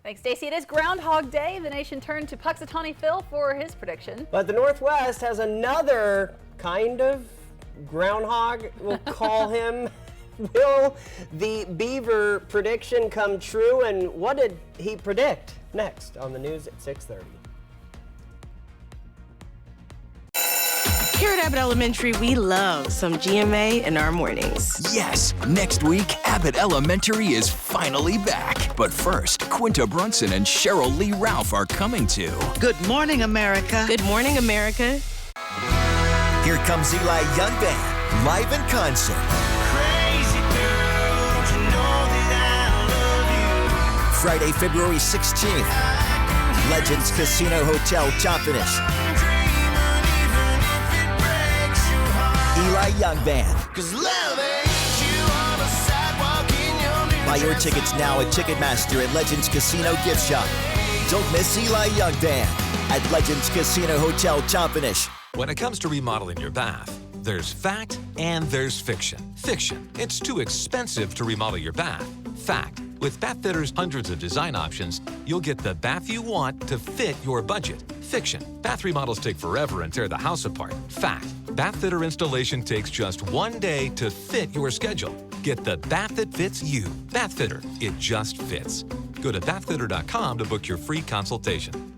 Thanks, Stacey. It is Groundhog Day. The nation turned to Puxatawny Phil for his prediction. But the Northwest has another kind of groundhog, we'll call him. Will the beaver prediction come true, and what did he predict? Next on the news at 6:30. Here at Abbott Elementary, we love some GMA in our mornings. Yes, next week, Abbott Elementary is finally back. But first, Quinta Brunson and Cheryl Lee Ralph are coming to Good Morning, America. Good morning, America. Here Comes Eli Young Band, live in concert. Crazy girl, don't you know that I love you? Friday, February 16th, Legends Casino Hotel, Choppinish. Eli Young Band. Buy your tickets now at Ticketmaster and Legends Casino Gift Shop. Don't miss Eli Young Band at Legends Casino Hotel, Choppinish. When it comes to remodeling your bath, there's fact and there's fiction. Fiction, it's too expensive to remodel your bath. Fact, with Bath Fitter's hundreds of design options, you'll get the bath you want to fit your budget. Fiction, bath remodels take forever and tear the house apart. Fact, Bath Fitter installation takes just 1 day to fit your schedule. Get the bath that fits you. Bath Fitter, it just fits. Go to bathfitter.com to book your free consultation.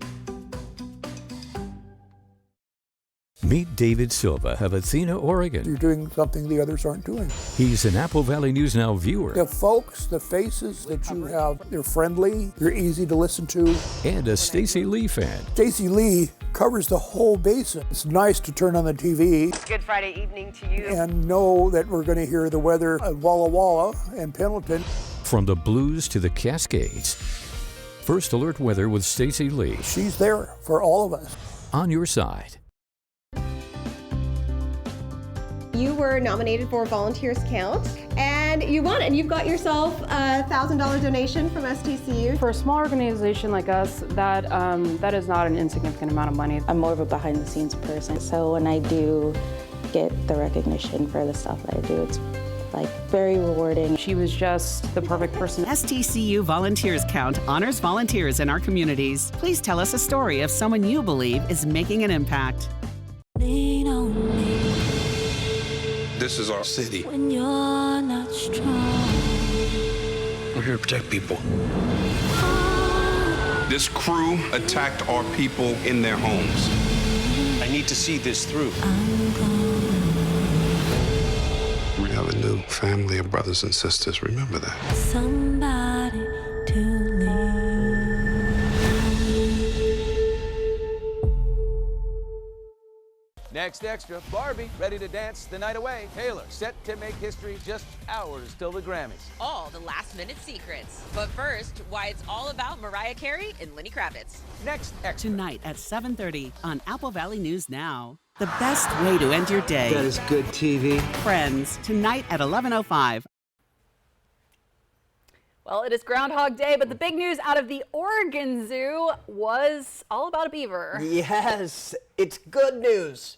Meet David Silva of Athena, Oregon. You're doing something the others aren't doing. He's an Apple Valley News Now viewer. The folks, the faces that you have, they're friendly, they're easy to listen to. And a Stacey Lee fan. Stacey Lee covers the whole basin. It's nice to turn on the TV. Good Friday evening to you. And know that we're going to hear the weather at Walla Walla and Pendleton. From the Blues to the Cascades. First Alert Weather with Stacey Lee. She's there for all of us. On your side. You were nominated for Volunteers Count, and you won, and you've got yourself a $1,000 donation from STCU. For a small organization like us, that is not an insignificant amount of money. I'm more of a behind-the-scenes person, so when I do get the recognition for the stuff that I do, it's like very rewarding. She was just the perfect person. STCU Volunteers Count honors volunteers in our communities. Please tell us a story of someone you believe is making an impact. Lean on me. This is our city. When you're not strong. We're here to protect people. This crew attacked our people in their homes. I need to see this through. We have a new family of brothers and sisters. Remember that. Somebody to lean. Next extra, Barbie, ready to dance the night away. Taylor, set to make history just hours till the Grammys. All the last-minute secrets. But first, why it's all about Mariah Carey and Lenny Kravitz. Next extra. Tonight at 7:30 on Apple Valley News Now. The best way to end your day. That is good TV. Friends, tonight at 11:05. Well, it is Groundhog Day, but the big news out of the Oregon Zoo was all about a beaver. Yes, it's good news.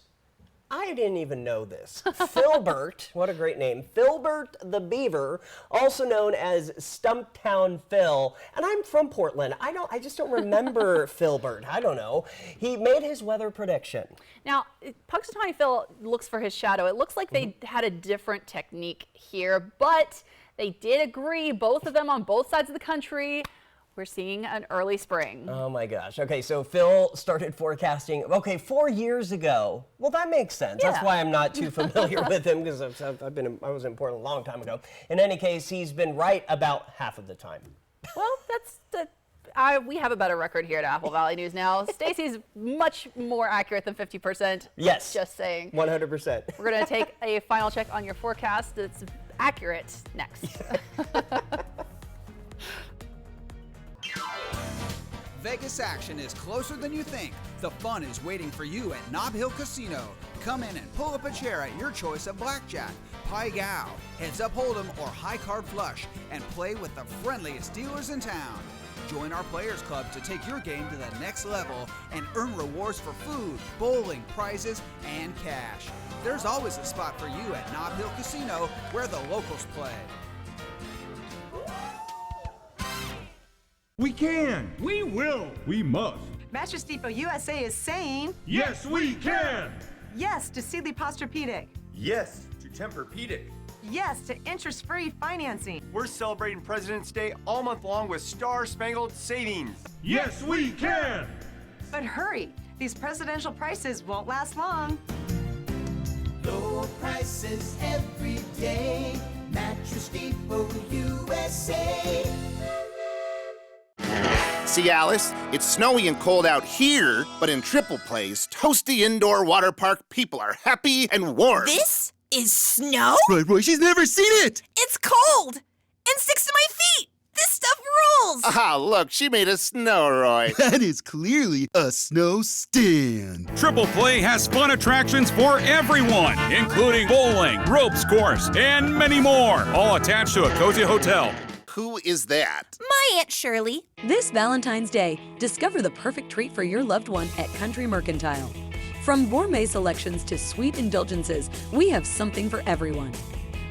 I didn't even know this. Filbert, what a great name. Filbert the beaver, also known as Stumptown Phil. And I'm from Portland. I just don't remember Filbert. I don't know. He made his weather prediction. Now, Puxatawny Phil looks for his shadow. It looks like they had a different technique here, but they did agree, both of them on both sides of the country, We're seeing an early spring. Oh my gosh. Okay, so Phil started forecasting, 4 years ago. Well, that makes sense. Yeah. That's why I'm not too familiar with him, because I was in Portland a long time ago. In any case, he's been right about half of the time. Well, we have a better record here at Apple Valley News now. Stacy's much more accurate than 50%. Yes. Just saying. 100%. We're going to take a final check on your forecast. It's accurate next. Vegas action is closer than you think. The fun is waiting for you at Nob Hill Casino. Come in and pull up a chair at your choice of blackjack, pai gow, heads up hold'em, or high card flush, and play with the friendliest dealers in town. Join our Players Club to take your game to the next level and earn rewards for food, bowling, prizes, and cash. There's always a spot for you at Nob Hill Casino, where the locals play. We can. We will. We must. Mattress Depot USA is saying, Yes, we can. yes to Sealy Posturepedic. Yes to Tempur-Pedic. Yes to interest-free financing. We're celebrating President's Day all month long with star-spangled savings. Yes, we can. But hurry, these presidential prices won't last long. Low prices every day. Mattress Depot USA. See, Alice, it's snowy and cold out here, but in Triple Play's toasty indoor water park, people are happy and warm. This is snow? Right, Roy, she's never seen it. It's cold and sticks to my feet. This stuff rules. Aha, look, she made a snow, Roy. That is clearly a snow stand. Triple Play has fun attractions for everyone, including bowling, ropes course, and many more, all attached to a cozy hotel. Who is that? My Aunt Shirley. This Valentine's Day, discover the perfect treat for your loved one at Country Mercantile. From gourmet selections to sweet indulgences, we have something for everyone.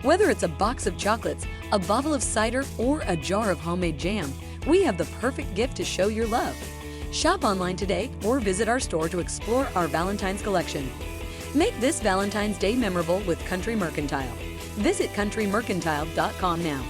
Whether it's a box of chocolates, a bottle of cider, or a jar of homemade jam, we have the perfect gift to show your love. Shop online today or visit our store to explore our Valentine's collection. Make this Valentine's Day memorable with Country Mercantile. Visit countrymercantile.com now.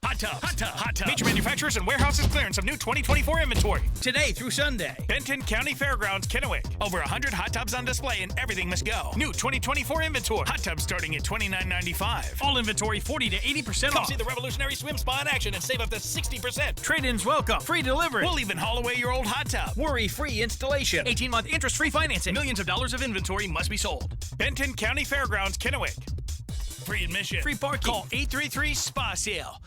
Hot tub, hot tub, hot tub. Major manufacturers and warehouses clearance of new 2024 inventory. Today through Sunday. Benton County Fairgrounds, Kennewick. Over 100 hot tubs on display and everything must go. New 2024 inventory. Hot tubs starting at $29.95. All inventory 40 to 80% off. Come see the revolutionary swim spa in action and save up to 60%. Trade-ins welcome. Free delivery. We'll even haul away your old hot tub. Worry-free installation. 18-month interest-free financing. Millions of dollars of inventory must be sold. Benton County Fairgrounds, Kennewick. Free admission. Free parking. Call 833-SPA-SALE.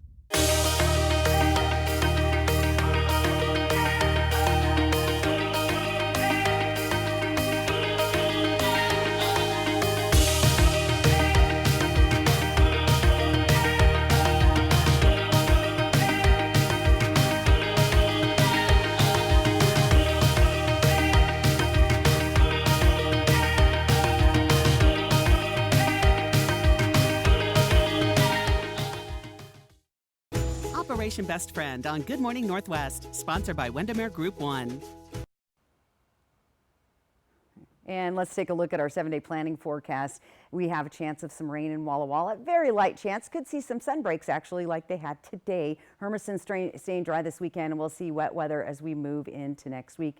Operation Best Friend on Good Morning Northwest, sponsored by Windermere Group 1. And let's take a look at our 7-day planning forecast. We have a chance of some rain in Walla Walla. Very light chance. Could see some sun breaks actually like they had today. Hermiston staying dry this weekend, and we'll see wet weather as we move into next week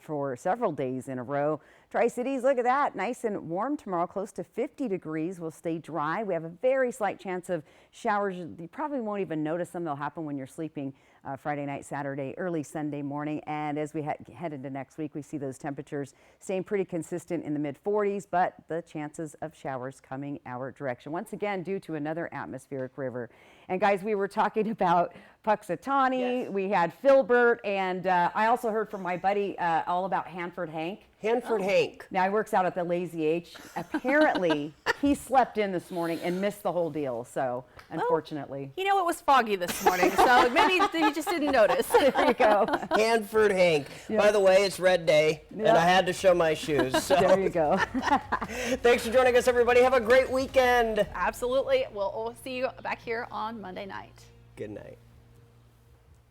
for several days in a row. Tri-Cities, look at that. Nice and warm tomorrow, close to 50 degrees. We'll stay dry. We have a very slight chance of showers. You probably won't even notice them. They'll happen when you're sleeping Friday night, Saturday, early Sunday morning. And as we head into next week, we see those temperatures staying pretty consistent in the mid-40s, but the chances of showers coming our direction. Once again, due to another atmospheric river. And guys, we were talking about Puxatawny. Yes. We had Filbert, and I also heard from my buddy all about Hanford Hank. Hanford Hank. Now, he works out at the Lazy H. Apparently, he slept in this morning and missed the whole deal, so unfortunately. You know, it was foggy this morning, so maybe he just didn't notice. There you go. Hanford Hank. Yeah. By the way, it's red day, and I had to show my shoes. So. There you go. Thanks for joining us, everybody. Have a great weekend. Absolutely. We'll see you back here on Monday night. Good night.